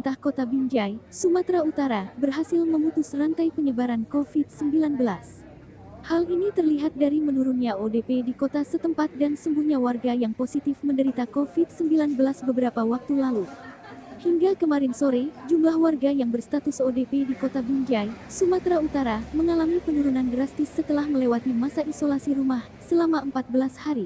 pemerintah Kota Binjai, Sumatera Utara, berhasil memutus rantai penyebaran COVID-19. Hal ini terlihat dari menurunnya ODP di kota setempat dan sembuhnya warga yang positif menderita COVID-19 beberapa waktu lalu. Hingga kemarin sore, jumlah warga yang berstatus ODP di Kota Binjai, Sumatera Utara, mengalami penurunan drastis setelah melewati masa isolasi rumah selama 14 hari.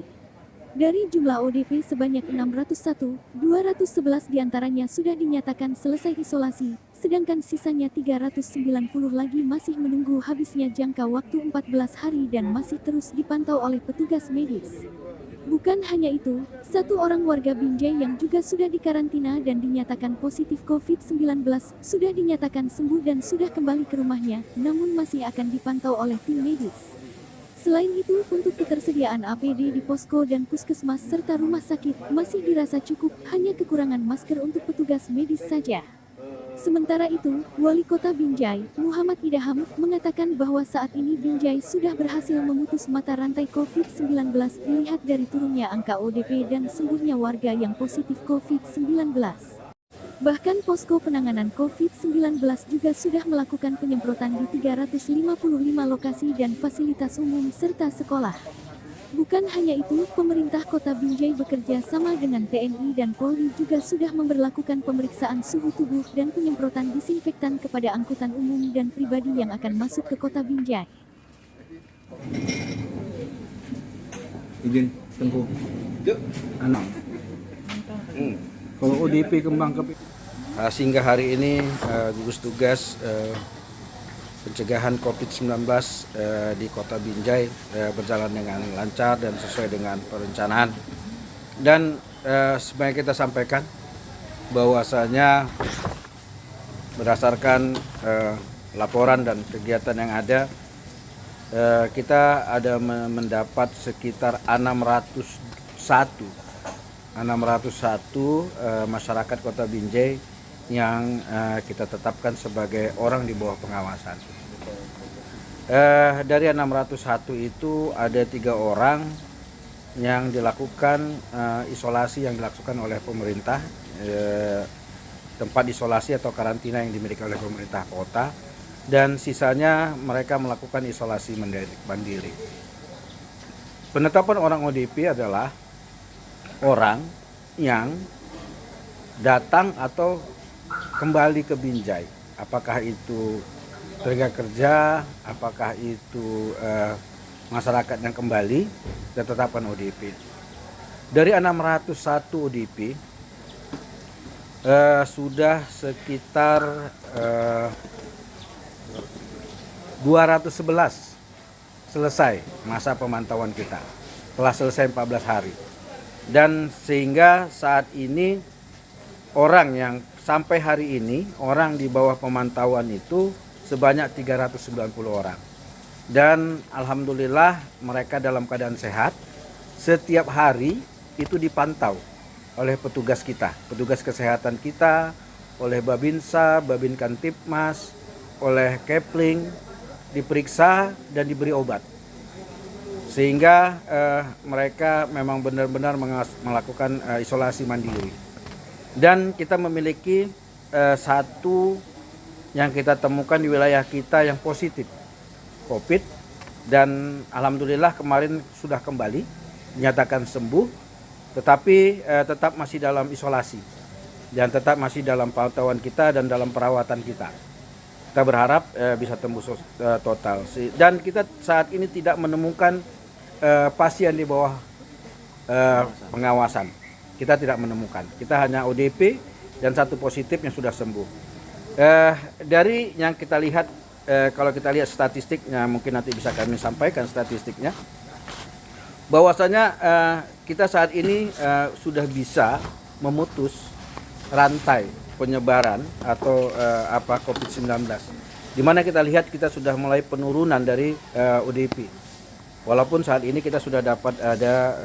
Dari jumlah ODP sebanyak 601, 211 diantaranya sudah dinyatakan selesai isolasi, sedangkan sisanya 390 lagi masih menunggu habisnya jangka waktu 14 hari dan masih terus dipantau oleh petugas medis. Bukan hanya itu, satu orang warga Binjai yang juga sudah dikarantina dan dinyatakan positif COVID-19 sudah dinyatakan sembuh dan sudah kembali ke rumahnya, namun masih akan dipantau oleh tim medis. Selain itu, untuk ketersediaan APD di posko dan puskesmas serta rumah sakit masih dirasa cukup, hanya kekurangan masker untuk petugas medis saja. Sementara itu, Wali Kota Binjai, Muhammad Idham, mengatakan bahwa saat ini Binjai sudah berhasil memutus mata rantai COVID-19 dilihat dari turunnya angka ODP dan sembuhnya warga yang positif COVID-19. Bahkan posko penanganan COVID-19 juga sudah melakukan penyemprotan di 355 lokasi dan fasilitas umum serta sekolah. Bukan hanya itu, pemerintah Kota Binjai bekerja sama dengan TNI dan Polri juga sudah memberlakukan pemeriksaan suhu tubuh dan penyemprotan disinfektan kepada angkutan umum dan pribadi yang akan masuk ke Kota Binjai. Izin tempuh. Anak. Kalau ODP kembang ke Sehingga hari ini gugus tugas pencegahan COVID-19 di Kota Binjai berjalan dengan lancar dan sesuai dengan perencanaan. Dan sebenarnya kita sampaikan bahwasanya berdasarkan laporan dan kegiatan yang ada, kita ada mendapat sekitar 601 masyarakat Kota Binjai yang kita tetapkan sebagai orang di bawah pengawasan. Dari 601 itu ada 3 orang yang dilakukan isolasi yang dilakukan oleh pemerintah, tempat isolasi atau karantina yang dimiliki oleh pemerintah kota, dan sisanya mereka melakukan isolasi mandiri. Penetapan orang ODP adalah orang yang datang atau kembali ke Binjai, apakah itu tenaga kerja, apakah itu masyarakat yang kembali, dan tetapkan ODP. Dari 601 ODP sudah sekitar 211 selesai masa pemantauan kita, telah selesai 14 hari. Dan sehingga saat ini orang yang sampai hari ini, orang di bawah pemantauan itu sebanyak 390 orang. Dan alhamdulillah mereka dalam keadaan sehat. Setiap hari itu dipantau oleh petugas kita, petugas kesehatan kita, oleh Babinsa, Babin Kantipmas, oleh Kepling, diperiksa dan diberi obat. Sehingga mereka memang benar-benar melakukan isolasi mandiri. Dan kita memiliki satu yang kita temukan di wilayah kita yang positif COVID, dan alhamdulillah kemarin sudah kembali dinyatakan sembuh, tetapi tetap masih dalam isolasi dan tetap masih dalam pantauan kita dan dalam perawatan kita. Kita berharap bisa tembus total. Dan kita saat ini tidak menemukan pasien di bawah pengawasan. Kita tidak menemukan. Kita hanya ODP dan satu positif yang sudah sembuh. Dari yang kita lihat, kalau kita lihat statistiknya, mungkin nanti bisa kami sampaikan statistiknya, bahwasanya kita saat ini sudah bisa memutus rantai penyebaran atau COVID-19. Di mana kita lihat kita sudah mulai penurunan dari ODP. Walaupun saat ini kita sudah dapat ada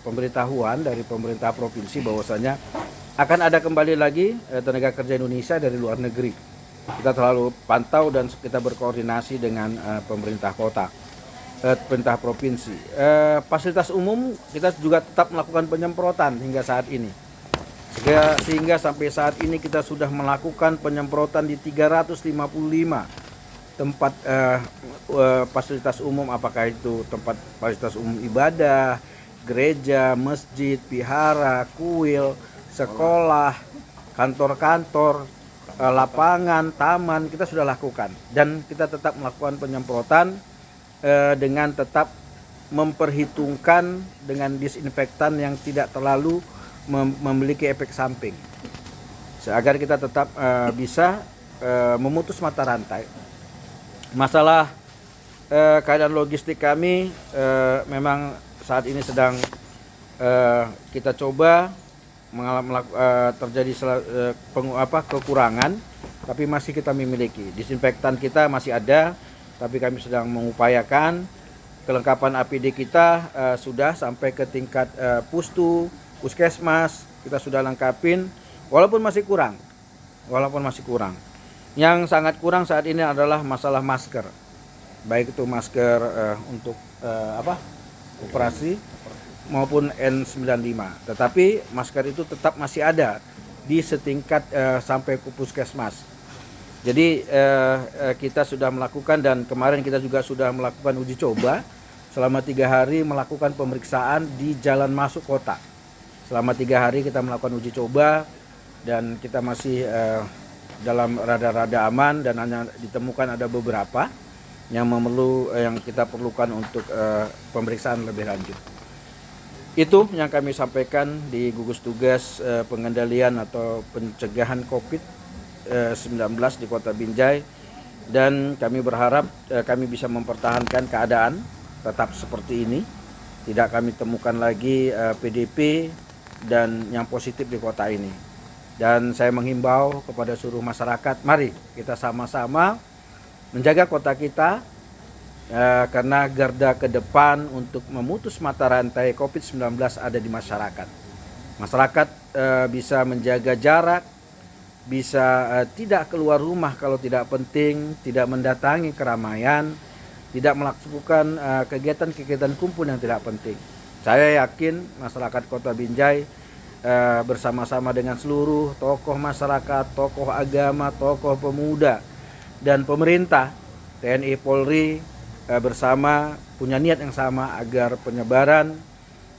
pemberitahuan dari pemerintah provinsi bahwasanya akan ada kembali lagi tenaga kerja Indonesia dari luar negeri. Kita selalu pantau dan kita berkoordinasi dengan pemerintah kota, pemerintah provinsi. Fasilitas umum kita juga tetap melakukan penyemprotan hingga saat ini. Sehingga sampai saat ini kita sudah melakukan penyemprotan di 355 tempat fasilitas umum, apakah itu tempat fasilitas umum ibadah, gereja, masjid, vihara, kuil, sekolah, kantor-kantor, lapangan, taman, kita sudah lakukan. Dan kita tetap melakukan penyemprotan dengan tetap memperhitungkan dengan disinfektan yang tidak terlalu memiliki efek samping, agar kita tetap bisa memutus mata rantai. Masalah keadaan logistik kami memang saat ini sedang kita coba terjadi kekurangan, tapi masih kita memiliki. Disinfektan kita masih ada, tapi kami sedang mengupayakan. Kelengkapan APD kita sudah sampai ke tingkat puskesmas, kita sudah lengkapin, walaupun masih kurang. Yang sangat kurang saat ini adalah masalah masker, baik itu masker untuk operasi maupun N95. Tetapi masker itu tetap masih ada di setingkat sampai ke puskesmas. Jadi kita sudah melakukan, dan kemarin kita juga sudah melakukan uji coba selama 3 hari melakukan pemeriksaan di jalan masuk kota. Selama 3 hari kita melakukan uji coba, dan kita masih dalam rada-rada aman, dan hanya ditemukan ada beberapa yang kita perlukan untuk pemeriksaan lebih lanjut. Itu yang kami sampaikan di gugus tugas pengendalian atau pencegahan COVID-19 di Kota Binjai, dan kami berharap kami bisa mempertahankan keadaan tetap seperti ini. Tidak kami temukan lagi PDP dan yang positif di kota ini. Dan saya menghimbau kepada seluruh masyarakat, mari kita sama-sama menjaga kota kita, karena garda ke depan untuk memutus mata rantai COVID-19 ada di masyarakat. Masyarakat bisa menjaga jarak, bisa tidak keluar rumah kalau tidak penting, tidak mendatangi keramaian, tidak melakukan kegiatan-kegiatan kumpul yang tidak penting. Saya yakin masyarakat Kota Binjai bersama-sama dengan seluruh tokoh masyarakat, tokoh agama, tokoh pemuda, dan pemerintah, TNI, Polri bersama punya niat yang sama agar penyebaran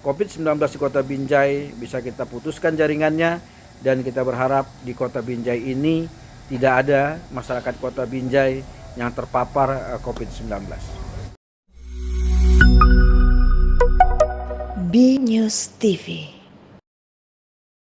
COVID-19 di Kota Binjai bisa kita putuskan jaringannya, dan kita berharap di Kota Binjai ini tidak ada masyarakat Kota Binjai yang terpapar COVID-19. B News TV.